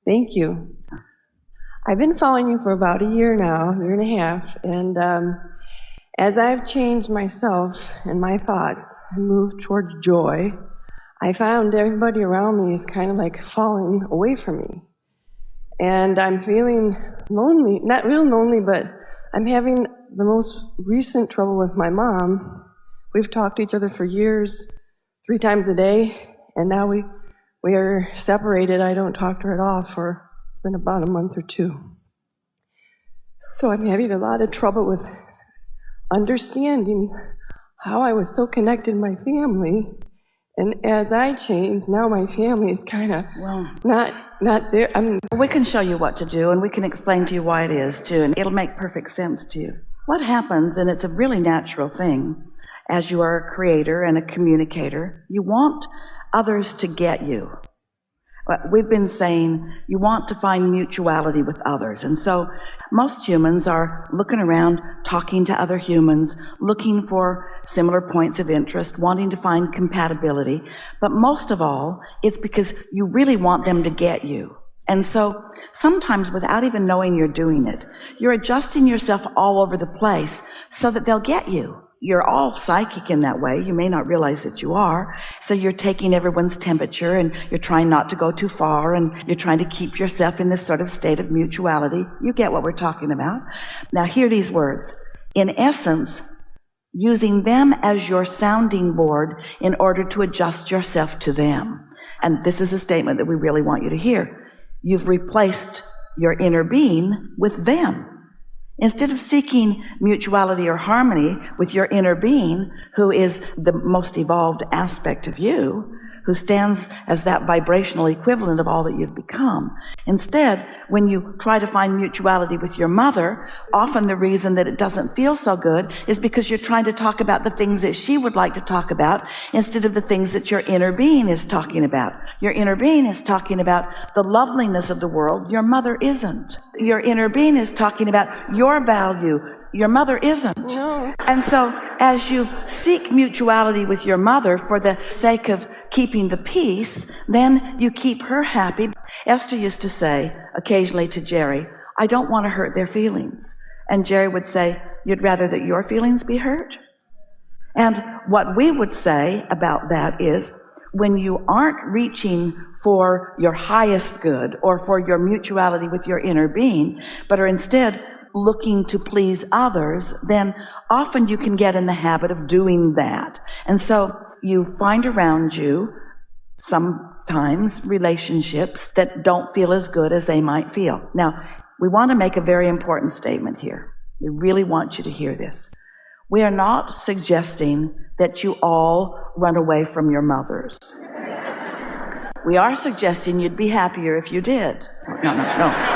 Thank you. I've been following you for about a year now, year and a half, and as I've changed myself and my thoughts and moved towards joy, I found everybody around me is kind of like falling away from me. And I'm feeling lonely, not real lonely, but I'm having the most recent trouble with my mom. We've talked to each other for years, 3 times a day, and now we are separated. I don't talk to her at all it's been about a month or 2. So I'm having a lot of trouble with understanding how I was so connected to my family. And as I change, now my family is kind of not there. We can show you what to do, and we can explain to you why it is, too, and it'll make perfect sense to you. What happens, and it's a really natural thing, as you are a creator and a communicator, you want others to get you. We've been saying you want to find mutuality with others. And so most humans are looking around, talking to other humans, looking for similar points of interest, wanting to find compatibility. But most of all, it's because you really want them to get you. And so sometimes without even knowing you're doing it, you're adjusting yourself all over the place so that they'll get you. You're all psychic in that way. You may not realize that you are. So you're taking everyone's temperature, and you're trying not to go too far, and you're trying to keep yourself in this sort of state of mutuality. You get what we're talking about. Now hear these words. In essence, using them as your sounding board in order to adjust yourself to them. And this is a statement that we really want you to hear. You've replaced your inner being with them. Instead of seeking mutuality or harmony with your inner being, who is the most evolved aspect of you, who stands as that vibrational equivalent of all that you've become. Instead, when you try to find mutuality with your mother, often the reason that it doesn't feel so good is because you're trying to talk about the things that she would like to talk about instead of the things that your inner being is talking about. Your inner being is talking about the loveliness of the world. Your mother isn't. Your inner being is talking about your value. Your mother isn't. No. And so as you seek mutuality with your mother for the sake of keeping the peace, then you keep her happy. Esther used to say occasionally to Jerry, I don't want to hurt their feelings. And Jerry would say, you'd rather that your feelings be hurt? And what we would say about that is, when you aren't reaching for your highest good or for your mutuality with your inner being, but are instead looking to please others, then often you can get in the habit of doing that. And so you find around you sometimes relationships that don't feel as good as they might feel. Now, we want to make a very important statement here. We really want you to hear this. We are not suggesting that you all run away from your mothers. We are suggesting you'd be happier if you did. No.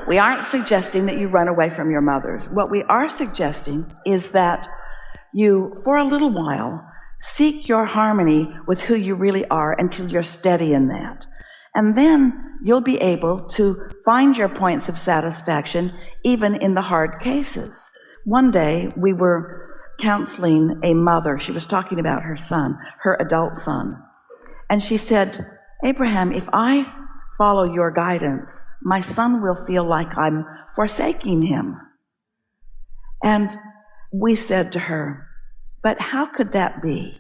We aren't suggesting that you run away from your mothers. What we are suggesting is that you, for a little while, seek your harmony with who you really are until you're steady in that. And then you'll be able to find your points of satisfaction even in the hard cases. One day we were counseling a mother. She was talking about her son, her adult son. And she said, Abraham, if I follow your guidance, my son will feel like I'm forsaking him. And we said to her, but how could that be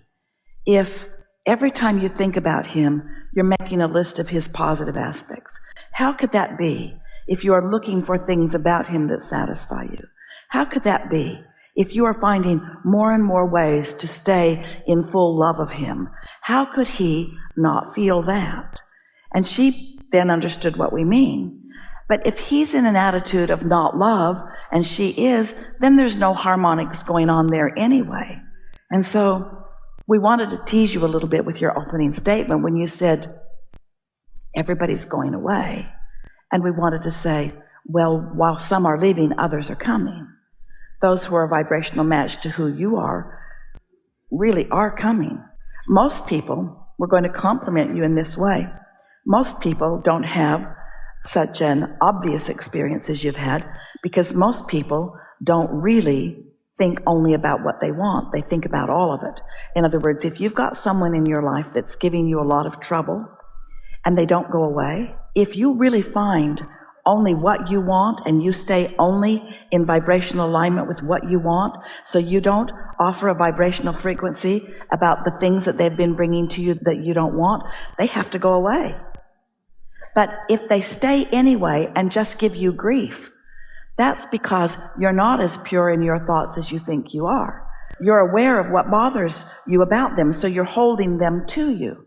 if every time you think about him, you're making a list of his positive aspects? How could that be if you are looking for things about him that satisfy you? How could that be if you are finding more and more ways to stay in full love of him? How could he not feel that? And she then understood what we mean. But if he's in an attitude of not love, and she is, then there's no harmonics going on there anyway. And so we wanted to tease you a little bit with your opening statement when you said, everybody's going away. And we wanted to say, well, while some are leaving, others are coming. Those who are a vibrational match to who you are really are coming. Most people, we're going to compliment you in this way. Most people don't have such an obvious experience as you've had, because most people don't really think only about what they want. They think about all of it. In other words, if you've got someone in your life that's giving you a lot of trouble, and they don't go away, if you really find only what you want and you stay only in vibrational alignment with what you want, so you don't offer a vibrational frequency about the things that they've been bringing to you that you don't want, they have to go away. But if they stay anyway and just give you grief, that's because you're not as pure in your thoughts as you think you are. You're aware of what bothers you about them, so you're holding them to you.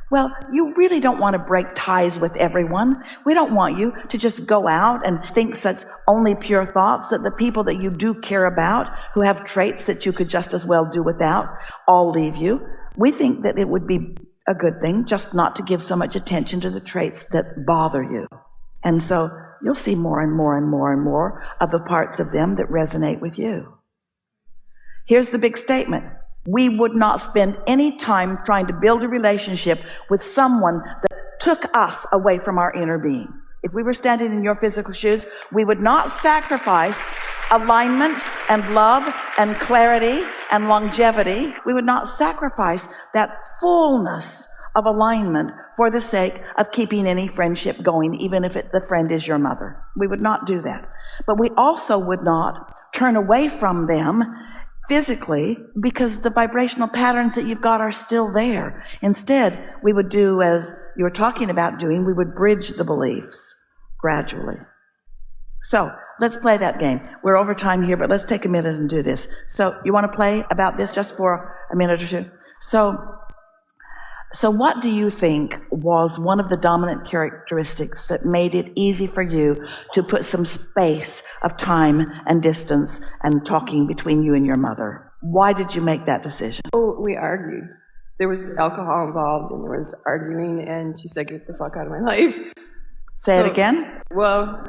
Well, you really don't want to break ties with everyone. We don't want you to just go out and think such only pure thoughts that the people that you do care about, who have traits that you could just as well do without, all leave you. We think that it would be a good thing just not to give so much attention to the traits that bother you. And so you'll see more and more and more and more of the parts of them that resonate with you. Here's the big statement. We would not spend any time trying to build a relationship with someone that took us away from our inner being. If we were standing in your physical shoes, we would not sacrifice alignment and love and clarity and longevity. We would not sacrifice that fullness of alignment for the sake of keeping any friendship going, even if the friend is your mother. We would not do that. But we also would not turn away from them physically, because the vibrational patterns that you've got are still there. Instead, we would do, as you were talking about doing, we would bridge the beliefs gradually. So let's play that game. We're over time here, but let's take a minute and do this. So you want to play about this just for a minute or two? So what do you think was one of the dominant characteristics that made it easy for you to put some space of time and distance and talking between you and your mother? Why did you make that decision? Oh, we argued. There was alcohol involved, and there was arguing, and she said, "Get the fuck out of my life." Say it again? Well,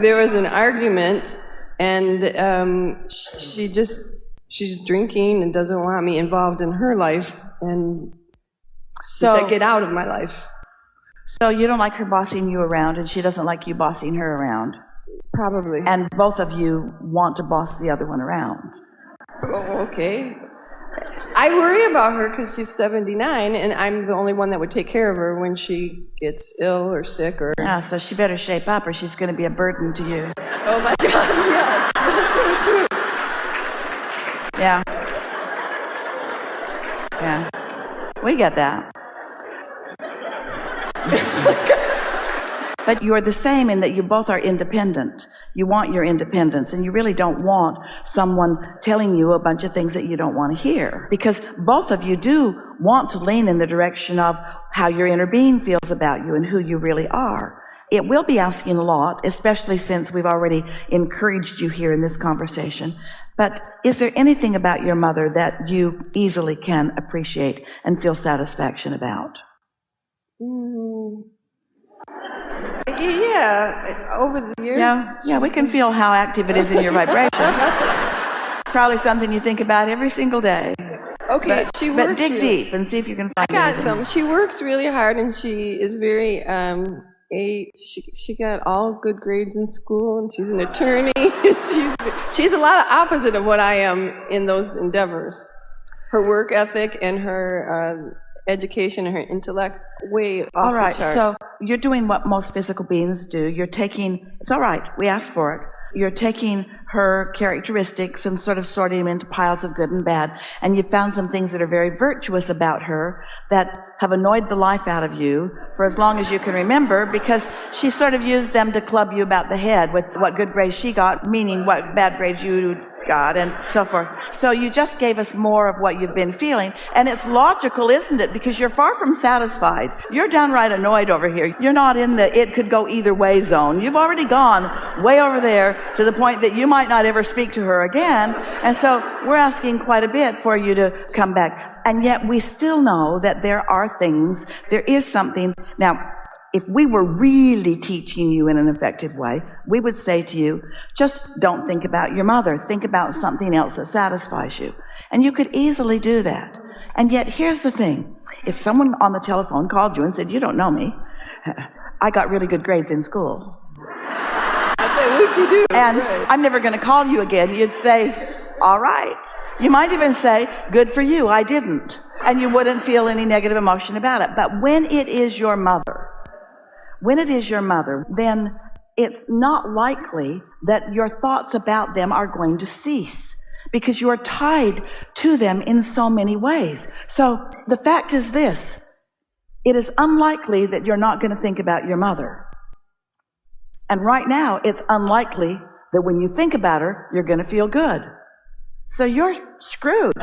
there was an argument, and she's drinking and doesn't want me involved in her life, and she said, "Get out of my life." So you don't like her bossing you around, and she doesn't like you bossing her around. Probably. And both of you want to boss the other one around. Oh, okay. I worry about her because she's 79, and I'm the only one that would take care of her when she gets ill or sick or... Yeah, so she better shape up or she's going to be a burden to you. Oh my God, yes. That's true. Yeah. Yeah. We get that. But you're the same in that you both are independent. You want your independence, and you really don't want someone telling you a bunch of things that you don't want to hear. Because both of you do want to lean in the direction of how your inner being feels about you and who you really are. It will be asking a lot, especially since we've already encouraged you here in this conversation. But is there anything about your mother that you easily can appreciate and feel satisfaction about? Yeah, over the years. Yeah, we can feel how active it is in your vibration. Probably something you think about every single day. Okay, but dig deep and see if you can find anything. She works really hard, and she is very she got all good grades in school, and she's an attorney. she's a lot of opposite of what I am in those endeavors. Her work ethic and her education and her intellect way off all right, the charts. So you're doing what most physical beings do. You're taking, it's all right, we asked for it. You're taking her characteristics and sort of sorting them into piles of good and bad, and you found some things that are very virtuous about her that have annoyed the life out of you for as long as you can remember, because she sort of used them to club you about the head with what good grades she got, meaning what bad grades you got, and so forth. So you just gave us more of what you've been feeling, and it's logical, isn't it? Because you're far from satisfied. You're downright annoyed over here. You're not in the it could go either way zone. You've already gone way over there to the point that you might not ever speak to her again, and so we're asking quite a bit for you to come back. And yet we still know that there are things, there is something. Now, if we were really teaching you in an effective way, we would say to you, just don't think about your mother. Think about something else that satisfies you. And you could easily do that. And yet, here's the thing. If someone on the telephone called you and said, "You don't know me. I got really good grades in school. What'd you do? And right. I'm never going to call you again," you'd say, "All right." You might even say, "Good for you, I didn't." And you wouldn't feel any negative emotion about it. But when it is your mother, when it is your mother, then it's not likely that your thoughts about them are going to cease because you are tied to them in so many ways. So the fact is this: it is unlikely that you're not going to think about your mother. And right now, it's unlikely that when you think about her, you're going to feel good. So you're screwed.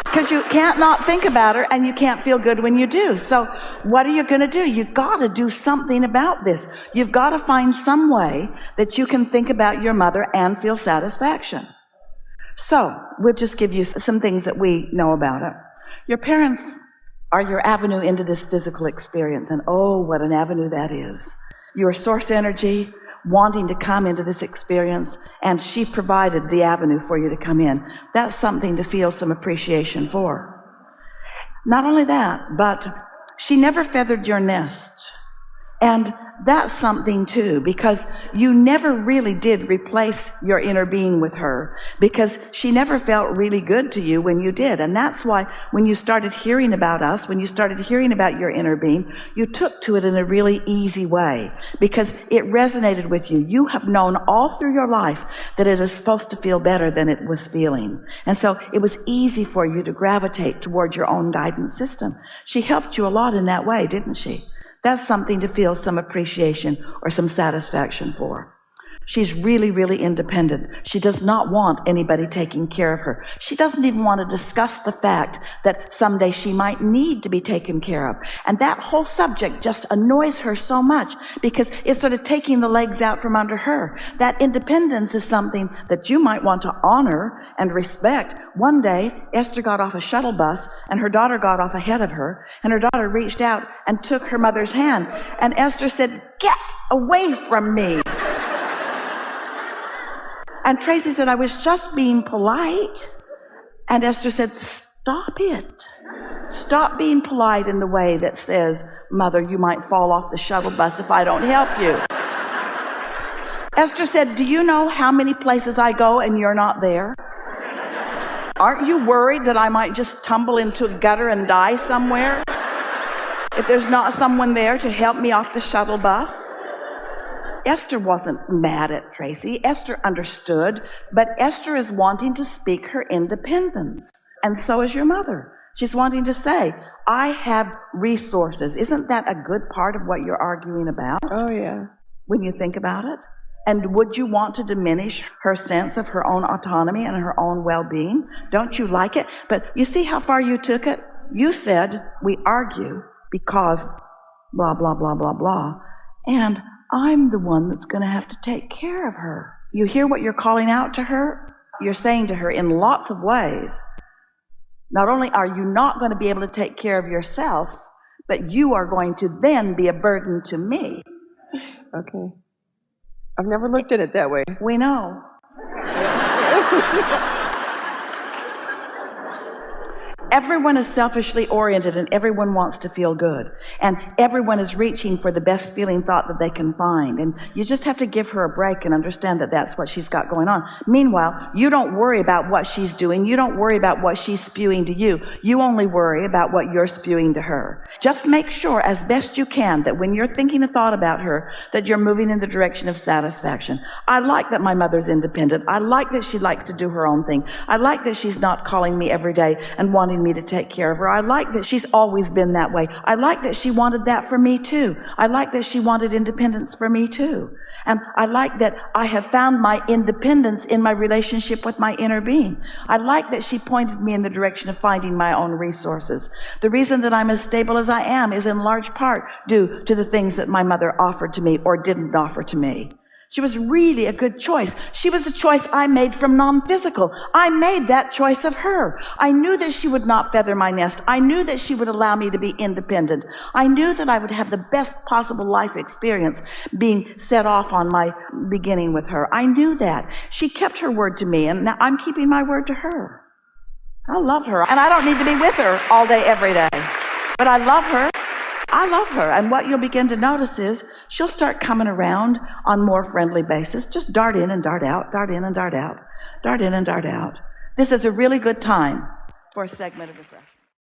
Because you can't not think about her, and you can't feel good when you do. So what are you going to do? You've got to do something about this. You've got to find some way that you can think about your mother and feel satisfaction. So we'll just give you some things that we know about it. Your parents are your avenue into this physical experience, and oh, what an avenue that is. Your source energy wanting to come into this experience, and she provided the avenue for you to come in. That's something to feel some appreciation for. Not only that, but she never feathered your nest. And that's something too, because you never really did replace your inner being with her, because she never felt really good to you when you did. And that's why when you started hearing about us, when you started hearing about your inner being, you took to it in a really easy way, because it resonated with you. You have known all through your life that it is supposed to feel better than it was feeling. And so it was easy for you to gravitate toward your own guidance system. She helped you a lot in that way, didn't she? That's something to feel some appreciation or some satisfaction for. She's really, really independent. She does not want anybody taking care of her. She doesn't even want to discuss the fact that someday she might need to be taken care of. And that whole subject just annoys her so much because it's sort of taking the legs out from under her. That independence is something that you might want to honor and respect. One day, Esther got off a shuttle bus and her daughter got off ahead of her, and her daughter reached out and took her mother's hand. And Esther said, "Get away from me." And Tracy said, "I was just being polite." And Esther said, "Stop it. Stop being polite in the way that says, 'Mother, you might fall off the shuttle bus if I don't help you.'" Esther said, "Do you know how many places I go and you're not there? Aren't you worried that I might just tumble into a gutter and die somewhere if there's not someone there to help me off the shuttle bus?" Esther wasn't mad at Tracy. Esther understood, but Esther is wanting to speak her independence. And so is your mother. She's wanting to say, "I have resources." Isn't that a good part of what you're arguing about? Oh, yeah. When you think about it? And would you want to diminish her sense of her own autonomy and her own well-being? Don't you like it? But you see how far you took it? You said, "We argue because blah, blah, blah, blah, blah. And I'm the one that's going to have to take care of her." You hear what you're calling out to her? You're saying to her in lots of ways, not only are you not going to be able to take care of yourself, but you are going to then be a burden to me. Okay. I've never looked at it that way. We know. Everyone is selfishly oriented and everyone wants to feel good. And everyone is reaching for the best feeling thought that they can find. And you just have to give her a break and understand that that's what she's got going on. Meanwhile, you don't worry about what she's doing. You don't worry about what she's spewing to you. You only worry about what you're spewing to her. Just make sure as best you can that when you're thinking a thought about her, that you're moving in the direction of satisfaction. I like that my mother's independent. I like that she likes to do her own thing. I like that she's not calling me every day and wanting me to take care of her. I like that she's always been that way. I like that she wanted that for me too. I like that she wanted independence for me too. And I like that I have found my independence in my relationship with my inner being. I like that she pointed me in the direction of finding my own resources. The reason that I'm as stable as I am is in large part due to the things that my mother offered to me or didn't offer to me. She was really a good choice. She was a choice I made from non-physical. I made that choice of her. I knew that she would not feather my nest. I knew that she would allow me to be independent. I knew that I would have the best possible life experience being set off on my beginning with her. I knew that. She kept her word to me, and now I'm keeping my word to her. I love her, and I don't need to be with her all day, every day. But I love her. I love her. And what you'll begin to notice is she'll start coming around on more friendly basis. Just dart in and dart out, dart in and dart out, dart in and dart out. This is a really good time for a segment of refreshment.